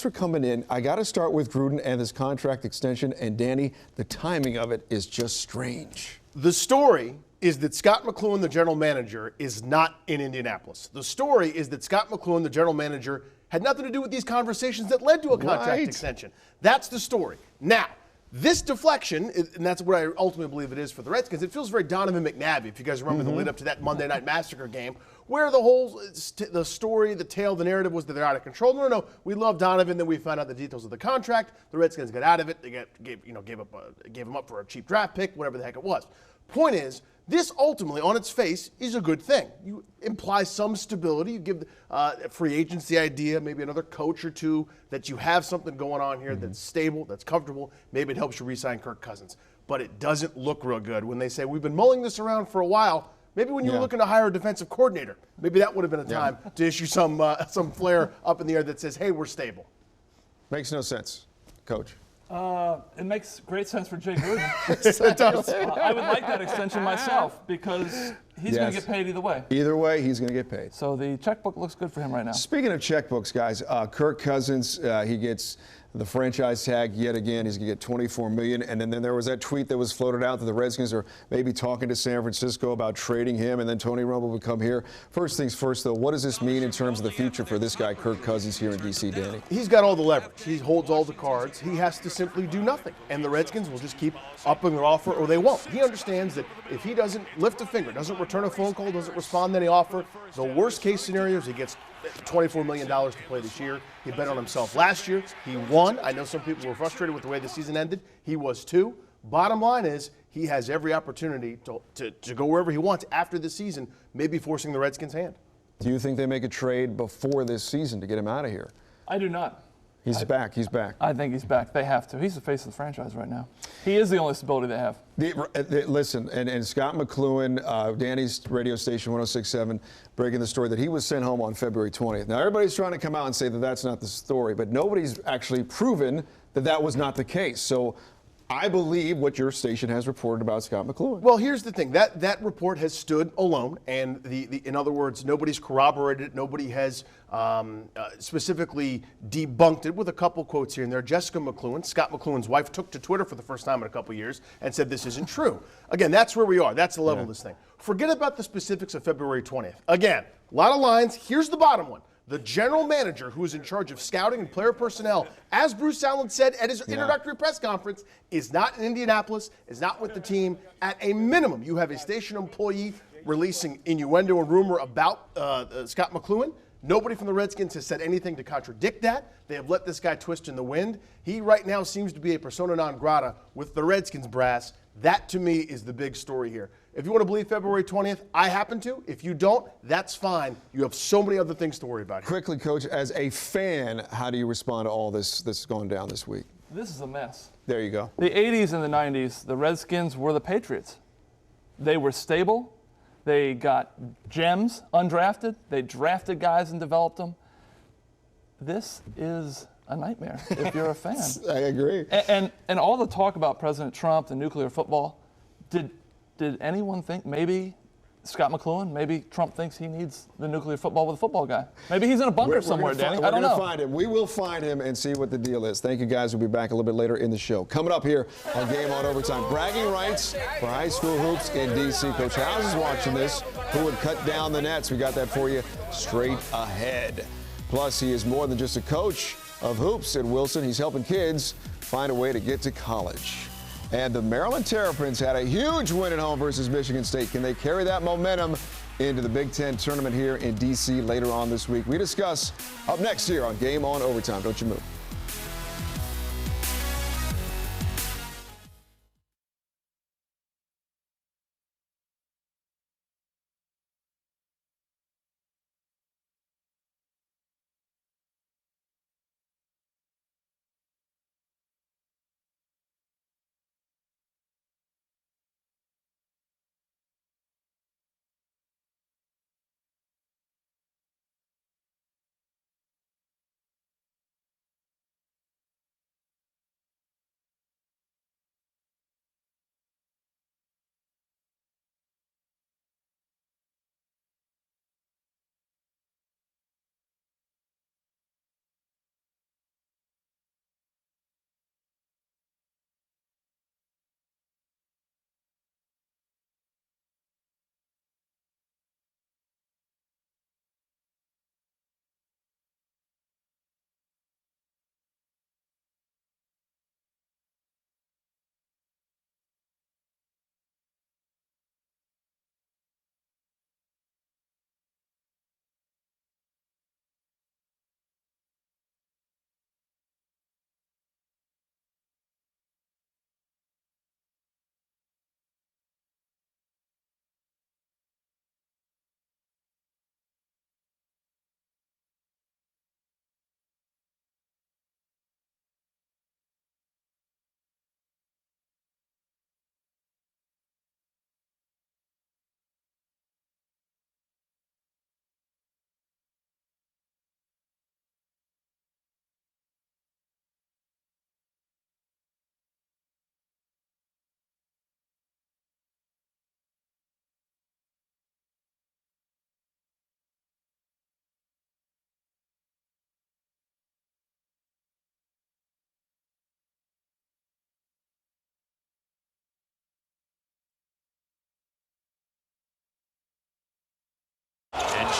for coming in. I got to start with Gruden and his contract extension. And Danny, the timing of it is just strange. The story is that Scott McCloughan, the general manager, is not in Indianapolis. The story is that Scott McCloughan, the general manager, had nothing to do with these conversations that led to a contract extension. That's the story. Now, this deflection, and that's what I ultimately believe it is for the Redskins, it feels very Donovan McNabb, if you guys remember the lead up to that Monday Night Massacre game, where the whole the story, the tale, the narrative was that they're out of control. No, we love Donovan. Then we found out the details of the contract. The Redskins got out of it. They gave him up for a cheap draft pick, whatever the heck it was. Point is, this ultimately, on its face, is a good thing. You imply some stability. You give free agents the idea, maybe another coach or two, that you have something going on here that's stable, that's comfortable. Maybe it helps you re-sign Kirk Cousins. But it doesn't look real good when they say, we've been mulling this around for a while. Maybe when you were looking to hire a defensive coordinator, maybe that would have been a time to issue some flare up in the air that says, hey, we're stable. Makes no sense, Coach. It makes great sense for Jay Gruden. It does. I would like that extension myself because he's going to get paid either way. Either way, he's going to get paid. So the checkbook looks good for him right now. Speaking of checkbooks, guys, Kirk Cousins, he gets the franchise tag yet again. He's going to get $24 million. And then there was that tweet that was floated out that the Redskins are maybe talking to San Francisco about trading him, and then Tony Romo would come here. First things first, though, what does this mean in terms of the future for this guy, Kirk Cousins, here in D.C., Danny? He's got all the leverage. He holds all the cards. He has to simply do nothing. And the Redskins will just keep upping their offer, or they won't. He understands that if he doesn't lift a finger, doesn't return a phone call, doesn't respond to any offer, the worst case scenario is he gets $24 million to play this year. He bet on himself last year. He won. I know some people were frustrated with the way the season ended. He was too. Bottom line is he has every opportunity to go wherever he wants after this season, maybe forcing the Redskins' hand. Do you think they make a trade before this season to get him out of here? I do not. He's back. He's back. I think he's back. They have to. He's the face of the franchise right now. He is the only stability they have. Listen, and Scott McCloughan, Danny's radio station 106.7, breaking the story that he was sent home on February 20th. Now, everybody's trying to come out and say that that's not the story, but nobody's actually proven that that was not the case. So I believe what your station has reported about Scott McCloughan. Well, here's the thing. That report has stood alone, and in other words, nobody's corroborated it. Nobody has specifically debunked it, with a couple quotes here and there. Jessica McCloughan, Scott McCloughan's wife, took to Twitter for the first time in a couple years and said this isn't true. Again, that's where we are. That's the level of this thing. Forget about the specifics of February 20th. Again, a lot of lines. Here's the bottom one. The general manager, who is in charge of scouting and player personnel, as Bruce Allen said at his introductory press conference, is not in Indianapolis, is not with the team. At a minimum, you have a station employee releasing innuendo and rumor about Scott McCloughan. Nobody from the Redskins has said anything to contradict that. They have let this guy twist in the wind. He right now seems to be a persona non grata with the Redskins brass. That, to me, is the big story here. If you want to believe February 20th, I happen to. If you don't, that's fine. You have so many other things to worry about here. Quickly, Coach, as a fan, how do you respond to all this that's going down this week? This is a mess. There you go. The 80s and the 90s, the Redskins were the Patriots. They were stable. They got gems undrafted. They drafted guys and developed them. This is a nightmare if you're a fan. I agree. And all the talk about President Trump and nuclear football, did anyone think maybe Scott McCloughan, maybe Trump thinks he needs the nuclear football with a football guy? Maybe he's in a bunker somewhere, Danny. I don't know. Find him. We will find him and see what the deal is. Thank you, guys. We'll be back a little bit later in the show. Coming up here on Game On Overtime, bragging rights for high school hoops in D.C. Coach House is watching this. Who would cut down the nets? We got that for you straight ahead. Plus, he is more than just a coach of hoops at Wilson. He's helping kids find a way to get to college. And the Maryland Terrapins had a huge win at home versus Michigan State. Can they carry that momentum into the Big Ten tournament here in D.C. later on this week? We discuss up next here on Game On Overtime. Don't you move.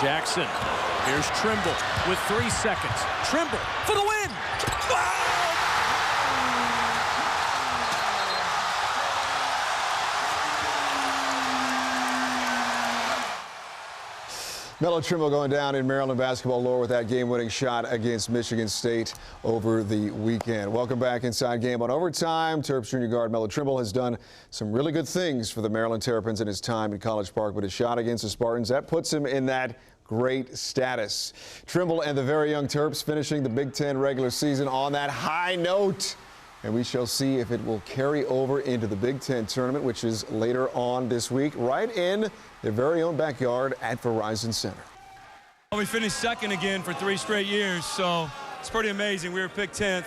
Jackson. Here's Trimble with 3 seconds. Trimble for the win. Melo Trimble going down in Maryland basketball lore with that game-winning shot against Michigan State over the weekend. Welcome back inside Game on Overtime. Terps junior guard Melo Trimble has done some really good things for the Maryland Terrapins in his time in College Park, but his shot against the Spartans, that puts him in that great status. Trimble and the very young Terps finishing the Big Ten regular season on that high note. And we shall see if it will carry over into the Big Ten tournament, which is later on this week, right in their very own backyard at Verizon Center. We finished second again for 3 straight years, so it's pretty amazing. We were picked 10th.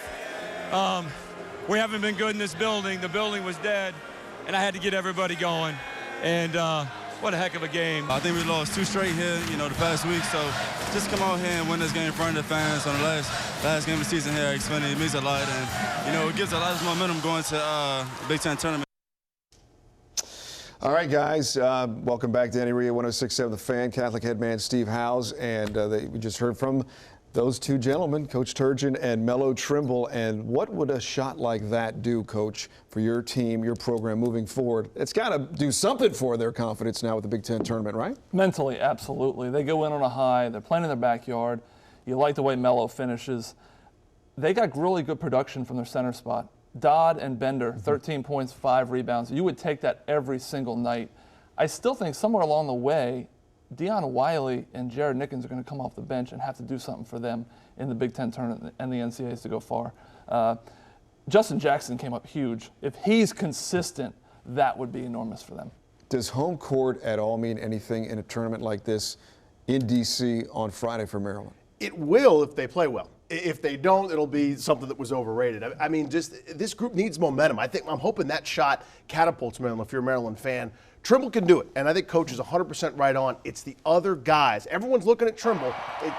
We haven't been good in this building. The building was dead, and I had to get everybody going. And what a heck of a game. I think we lost 2 straight here, the past week. So just come out here and win this game in front of the fans on the last game of the season here at Xfinity. It means a lot, and it gives a lot of momentum going to the Big Ten tournament. All right, guys, welcome back to Danny Rhea, 106.7 The Fan, Catholic head man Steve Howes, and we just heard from those two gentlemen, Coach Turgeon and Melo Trimble. And what would a shot like that do, Coach, for your team, your program moving forward? It's got to do something for their confidence now with the Big Ten tournament, right? Mentally, absolutely. They go in on a high. They're playing in their backyard. You like the way Melo finishes. They got really good production from their center spot. Dodd and Bender, 13 points, 5 rebounds. You would take that every single night. I still think somewhere along the way, Deion Wiley and Jared Nickens are going to come off the bench and have to do something for them in the Big Ten tournament and the NCAAs to go far. Justin Jackson came up huge. If he's consistent, that would be enormous for them. Does home court at all mean anything in a tournament like this in D.C. on Friday for Maryland? It will if they play well. If they don't, it'll be something that was overrated. I mean, just this group needs momentum. I'm hoping that shot catapults Maryland if you're a Maryland fan. Trimble can do it, and I think Coach is 100% right on. It's the other guys. Everyone's looking at Trimble.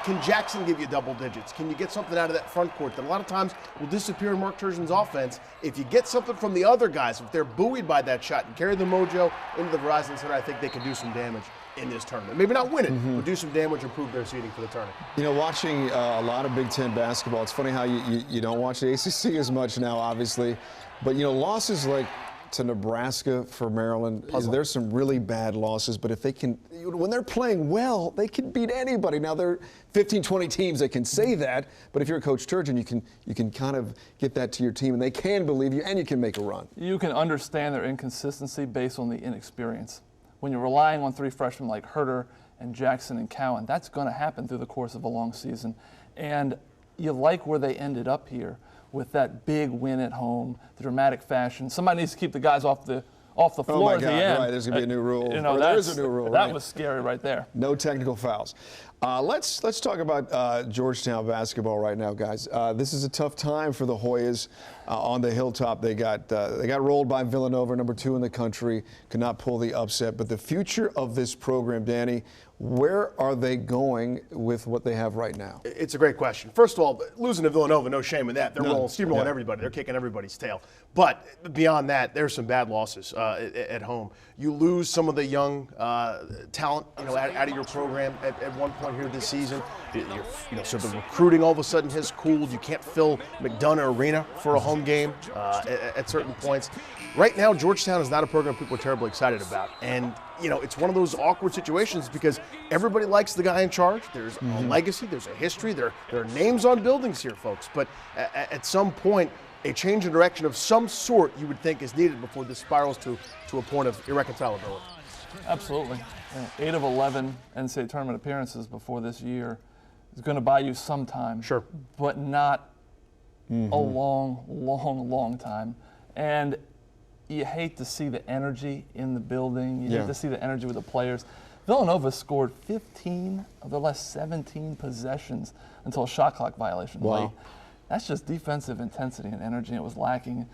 Can Jackson give you double digits? Can you get something out of that front court that a lot of times will disappear in Mark Turgeon's offense? If you get something from the other guys, if they're buoyed by that shot and carry the mojo into the Verizon Center, I think they can do some damage in this tournament. Maybe not win it, but do some damage, improve their seeding for the tournament. Watching a lot of Big Ten basketball, it's funny how you don't watch the ACC as much now, obviously. But, losses like to Nebraska for Maryland, there's some really bad losses. But if they can, when they're playing well, they can beat anybody. Now, there are 15, 20 teams that can say that. But if you're a Coach Turgeon, you can kind of get that to your team, and they can believe you, and you can make a run. You can understand their inconsistency based on the inexperience. When you're relying on 3 freshmen like Herter and Jackson and Cowan, that's going to happen through the course of a long season. And you like where they ended up here with that big win at home, the dramatic fashion. Somebody needs to keep the guys off the floor at the end. Right, there's going to be a new rule. There is a new rule. That was scary right there. No technical fouls. Let's talk about Georgetown basketball right now, guys. This is a tough time for the Hoyas on the hilltop. They got rolled by Villanova, number 2 in the country. Could not pull the upset. But the future of this program, Danny, where are they going with what they have right now? It's a great question. First of all, losing to Villanova, no shame in that. They're steamrolling everybody. They're kicking everybody's tail. But beyond that, there's some bad losses at home. You lose some of the young talent, out of your program at one point here this season. So the recruiting all of a sudden has cooled. You can't fill McDonough Arena for a home game at certain points. Right now, Georgetown is not a program people are terribly excited about. And, it's one of those awkward situations because everybody likes the guy in charge. There's a legacy. There's a history. There are names on buildings here, folks. But at some point, a change in direction of some sort you would think is needed before this spirals to a point of irreconcilability. Absolutely. 8 of 11 NCAA tournament appearances before this year is going to buy you some time. Sure. But not a long, long, long time. And you hate to see the energy in the building. You hate to see the energy with the players. Villanova scored 15 of their last 17 possessions until a shot clock violation late. That's just defensive intensity and energy. It was lacking.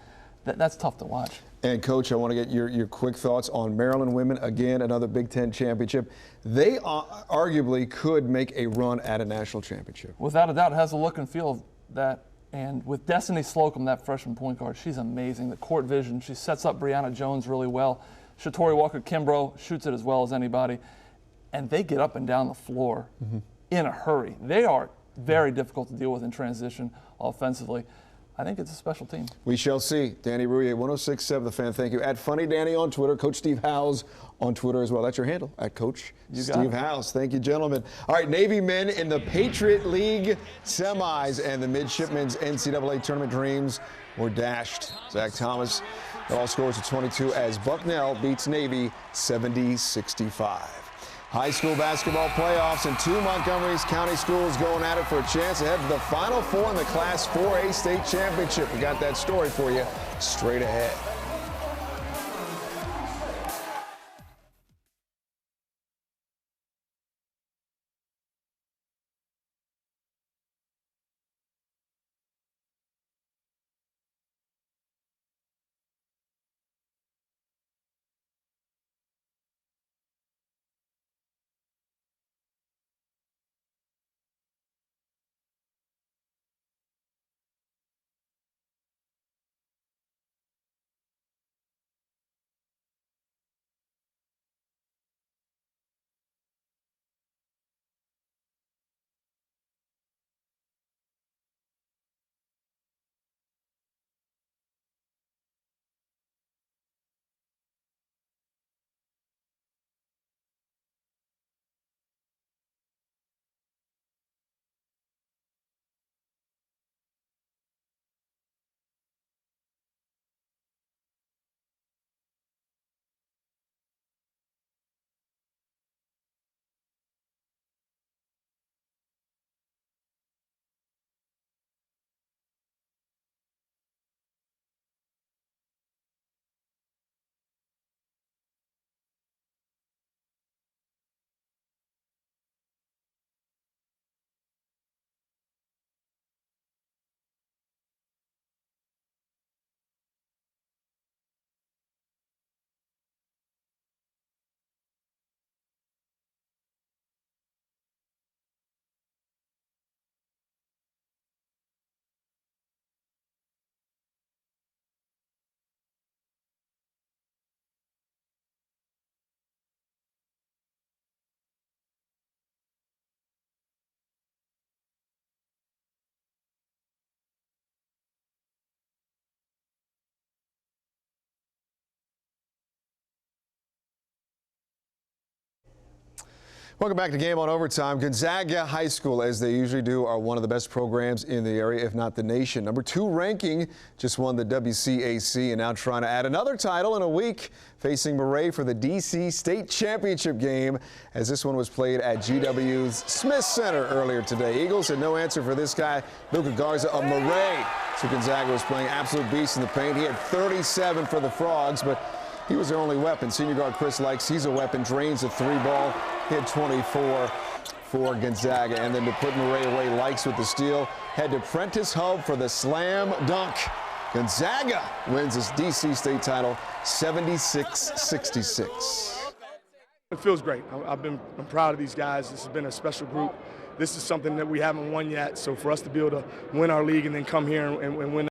That's tough to watch. And, Coach, I want to get your quick thoughts on Maryland women. Again, another Big Ten championship. They arguably could make a run at a national championship. Without a doubt, it has the look and feel of that. And with Destiny Slocum, that freshman point guard, she's amazing. The court vision, she sets up Brianna Jones really well. Shatori Walker-Kimbrough shoots it as well as anybody. and they get up and down the floor in a hurry. They are very difficult to deal with in transition offensively. I think it's a special team. We shall see. Danny Rui at 1067 The Fan. Thank you. At Funny Danny on Twitter. Coach Steve Howes on Twitter as well. That's your handle, at Coach Steve Howes. Thank you, gentlemen. All right, Navy men in the Patriot League semis, and the Midshipmen's NCAA tournament dreams were dashed. Zach Thomas, all scores of 22 as Bucknell beats Navy 70-65. High school basketball playoffs, and 2 Montgomery County schools going at it for a chance ahead to the Final Four in the Class 4A state championship. We got that story for you straight ahead. Welcome back to Game on Overtime. Gonzaga High School, as they usually do, are one of the best programs in the area, if not the nation. Number 2 ranking, just won the WCAC, and now trying to add another title in a week, facing Murray for the DC State Championship game, as this one was played at GW's Smith Center earlier today. Eagles had no answer for this guy, Luka Garza of Murray. So Gonzaga was playing absolute beast in the paint. He had 37 for the Frogs, but he was their only weapon. Senior guard Chris Likes, he's a weapon, drains the 3-ball. He had 24 for Gonzaga. And then to put Murray away, Likes with the steal. Head to Prentice Hub for the slam dunk. Gonzaga wins this DC state title 76-66. It feels great. I'm proud of these guys. This has been a special group. This is something that we haven't won yet. So for us to be able to win our league and then come here and win